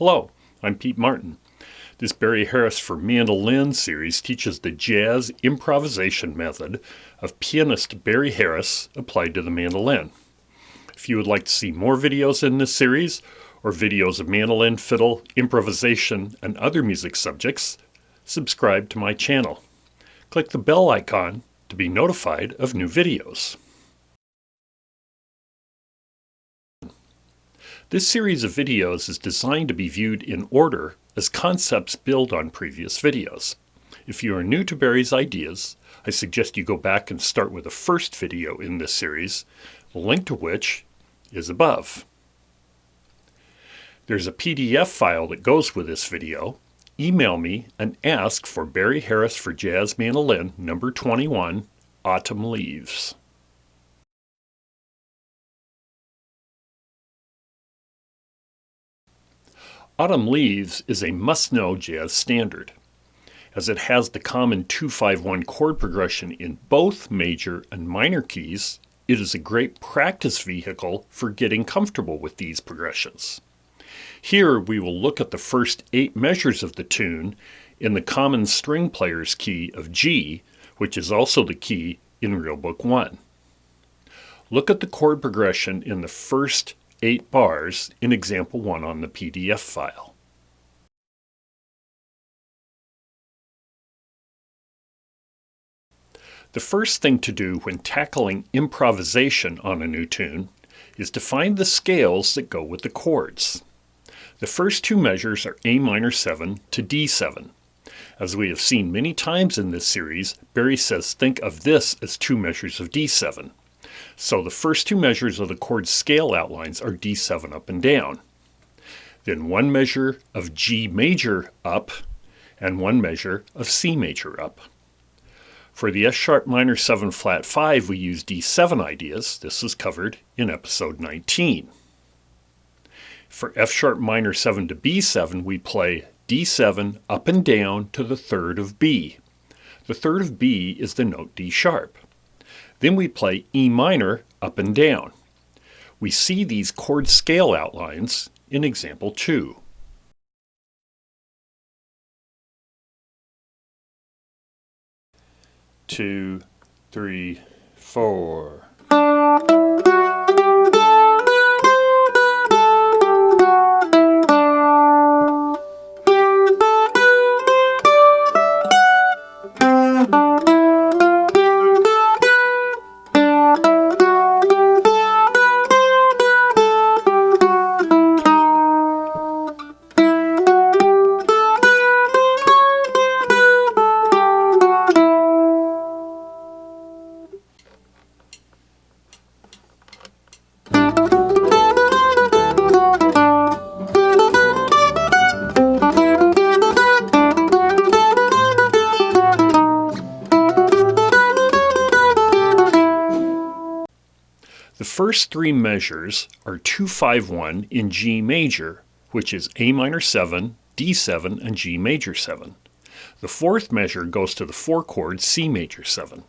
Hello, I'm Pete Martin. This Barry Harris for Mandolin series teaches the jazz improvisation method of pianist Barry Harris applied to the mandolin. If you would like to see more videos in this series, or videos of mandolin, fiddle, improvisation, and other music subjects, subscribe to my channel. Click the bell icon to be notified of new videos. This series of videos is designed to be viewed in order as concepts build on previous videos. If you are new to Barry's ideas, I suggest you go back and start with the first video in this series, the link to which is above. There's a PDF file that goes with this video. Email me and ask for Barry Harris for Jazz Mandolin number 21, Autumn Leaves. Autumn Leaves is a must-know jazz standard, as it has the common 2-5-1 chord progression in both major and minor keys. It is a great practice vehicle for getting comfortable with these progressions. Here we will look at the first 8 measures of the tune in the common string player's key of G, which is also the key in Real Book 1. Look at the chord progression in the first 8 bars in example 1 on the PDF file. The first thing to do when tackling improvisation on a new tune is to find the scales that go with the chords. The first 2 measures are A minor 7 to D7. As we have seen many times in this series, Barry says think of this as 2 measures of D7. So the first 2 measures of the chord scale outlines are D7 up and down. Then 1 measure of G major up and 1 measure of C major up. For the F sharp minor 7 flat 5, we use D7 ideas. This is covered in episode 19. For F sharp minor 7 to B7, we play D7 up and down to the 3rd of B. The 3rd of B is the note D sharp. Then we play E minor up and down. We see these chord scale outlines in example 2. Two, 3, 4. The first 3 measures are 2-5-1 in G major, which is A minor 7, D7, and G major 7. The 4th measure goes to the 4 chord C major 7.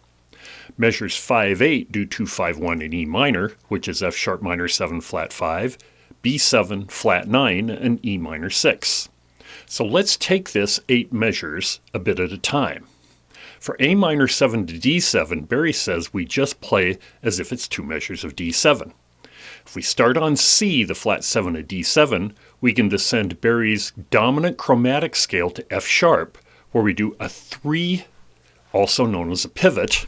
Measures 5-8 do 2-5-1 in E minor, which is F sharp minor 7 flat 5, B7 flat 9, and E minor 6. So let's take this 8 measures a bit at a time. For A minor 7 to D7, Barry says we just play as if it's 2 measures of D7. If we start on C, the flat 7 of D7, we can descend Barry's dominant chromatic scale to F sharp, where we do a 3, also known as a pivot,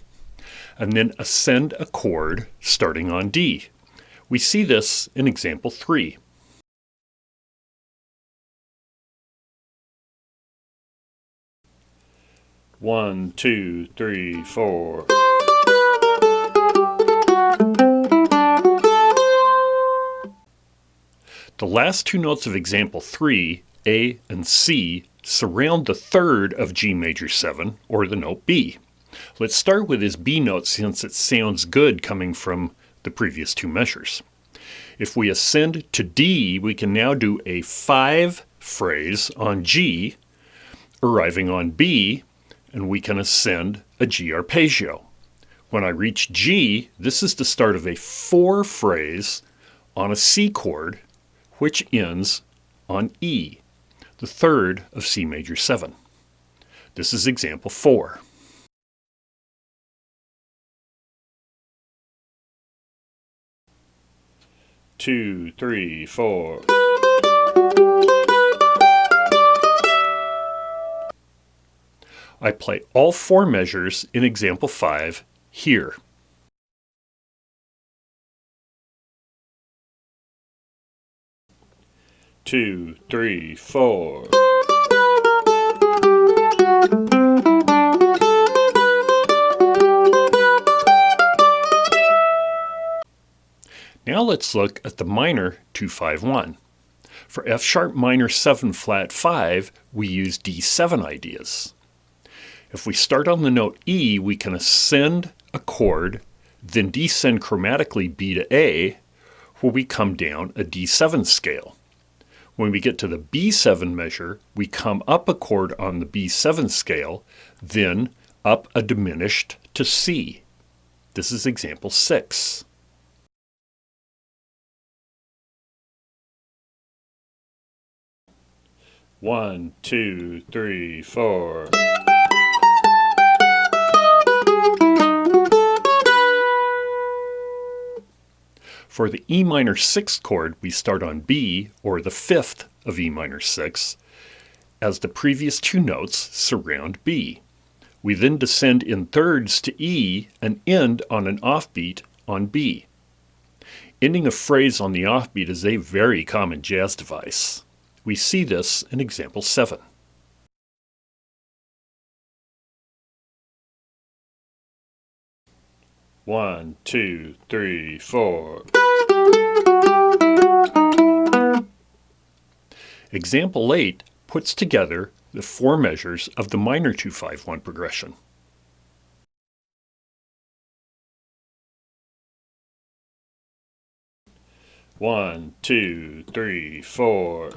and then ascend a chord starting on D. We see this in example 3. One, 2, 3, 4. The last 2 notes of example 3, A and C, surround the 3rd of G major 7, or the note B. Let's start with this B note since it sounds good coming from the previous 2 measures. If we ascend to D, we can now do a 5 phrase on G, arriving on B, and we can ascend a G arpeggio. When I reach G, this is the start of a 4 phrase on a C chord, which ends on E, the third of C major 7. This is example 4. Two, three, four. I play all 4 measures in example 5 here. Two, three, four. Now let's look at the minor 2-5-1. For F sharp minor 7 flat 5, we use D7 ideas. If we start on the note E, we can ascend a chord, then descend chromatically B to A, where we come down a D7 scale. When we get to the B7 measure, we come up a chord on the B7 scale, then up a diminished to C. This is example 6. One, two, three, four. For the E minor 6th chord, we start on B, or the 5th of E minor 6, as the previous 2 notes surround B. We then descend in thirds to E and end on an offbeat on B. Ending a phrase on the offbeat is a very common jazz device. We see this in example 7. One, two, three, four. Example 8 puts together the 4 measures of the minor 2-5-1 progression. One, two, three, four.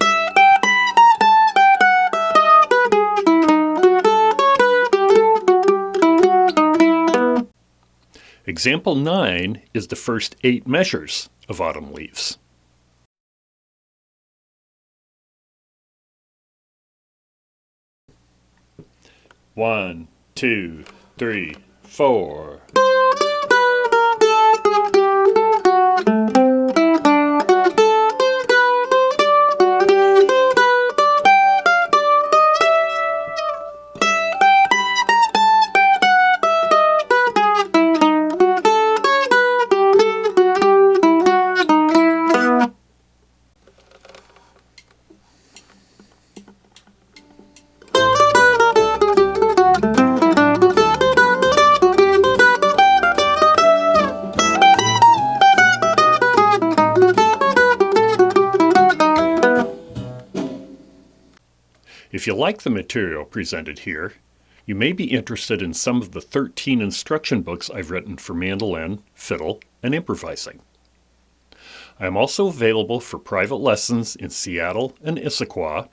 Example 9 is the first 8 measures of Autumn Leaves. One, two, three, four. If you like the material presented here, you may be interested in some of the 13 instruction books I've written for mandolin, fiddle, and improvising. I am also available for private lessons in Seattle and Issaquah,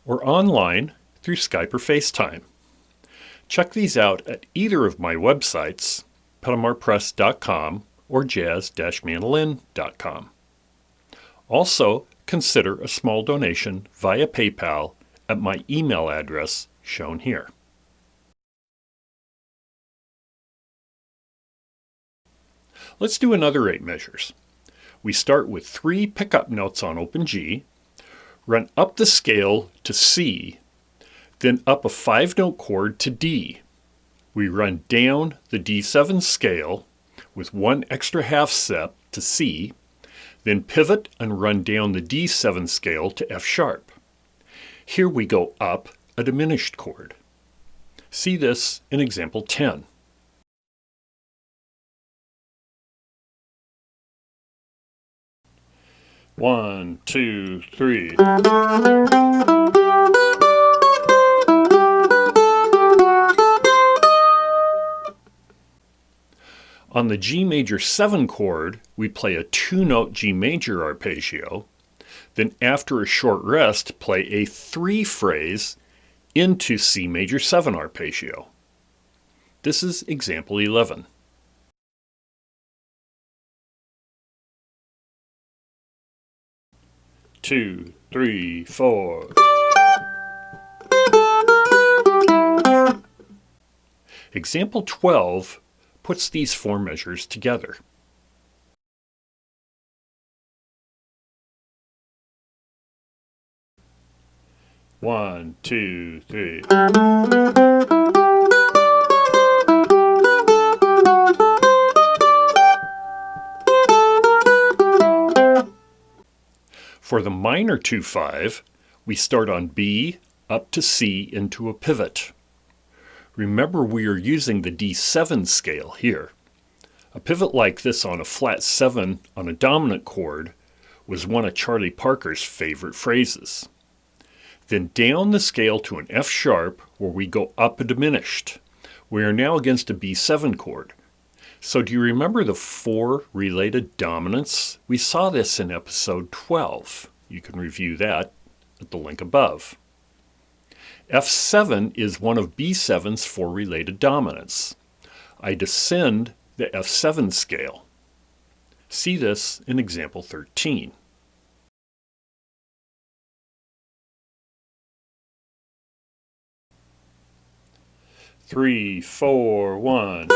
or online through Skype or FaceTime. Check these out at either of my websites, petamarpress.com or jazz-mandolin.com. Also, consider a small donation via PayPal at my email address shown here. Let's do another 8 measures. We start with 3 pickup notes on open G, run up the scale to C, then up a 5-note chord to D. We run down the D7 scale with 1 extra half step to C, then pivot and run down the D7 scale to F sharp. Here we go up a diminished chord. See this in example 10. One, two, three. On the G major 7 chord, we play a 2-note G major arpeggio, then after a short rest, play a 3 phrase into C major 7 arpeggio. This is example 11. Two, 3, 4. Example 12 puts these four measures together. One, two, three. For the minor 2/5, we start on B up to C into a pivot. Remember, we are using the D7 scale here. A pivot like this on a flat 7 on a dominant chord was one of Charlie Parker's favorite phrases. Then down the scale to an F sharp where we go up a diminished. We are now against a B7 chord. So do you remember the four related dominants? We saw this in episode 12. You can review that at the link above. F7 is one of B7's four related dominants. I descend the F7 scale. See this in example 13. Three, four, one.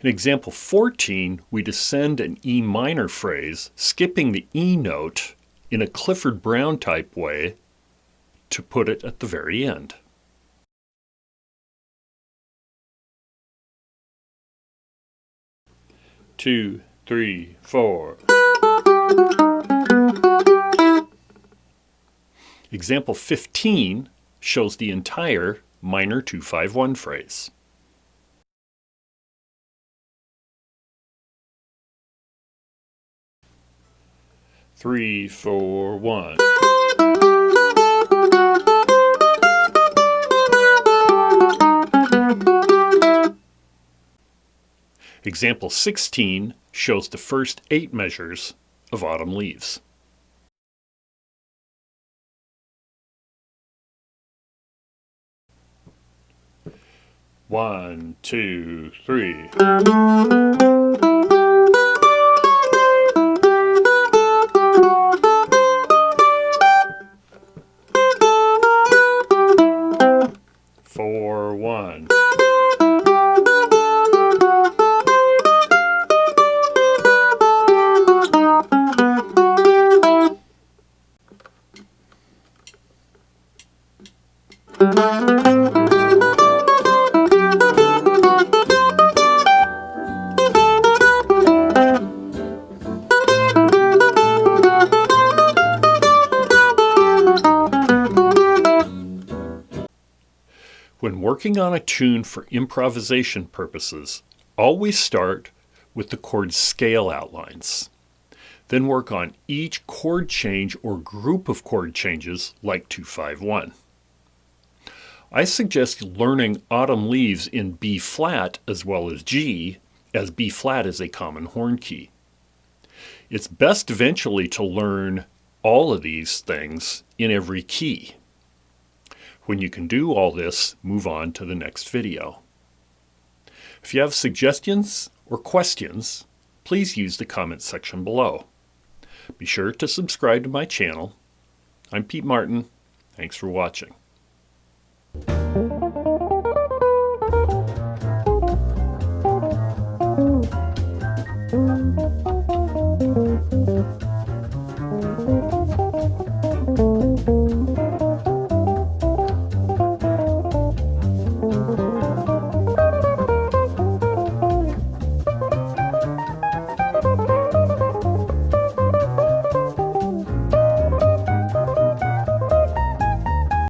In example 14, we descend an E minor phrase, skipping the E note in a Clifford Brown type way to put it at the very end. Two, three, four. Example 15 shows the entire minor 2/5-1 phrase. Three, four, one. Example 16 shows the first 8 measures of Autumn Leaves. One, two, three. Four, one. When working on a tune for improvisation purposes, always start with the chord scale outlines. Then work on each chord change or group of chord changes like 2/5-1. I suggest learning Autumn Leaves in B flat as well as G, as B flat is a common horn key. It's best eventually to learn all of these things in every key. When you can do all this, move on to the next video. If you have suggestions or questions, please use the comment section below. Be sure to subscribe to my channel. I'm Pete Martin. Thanks for watching.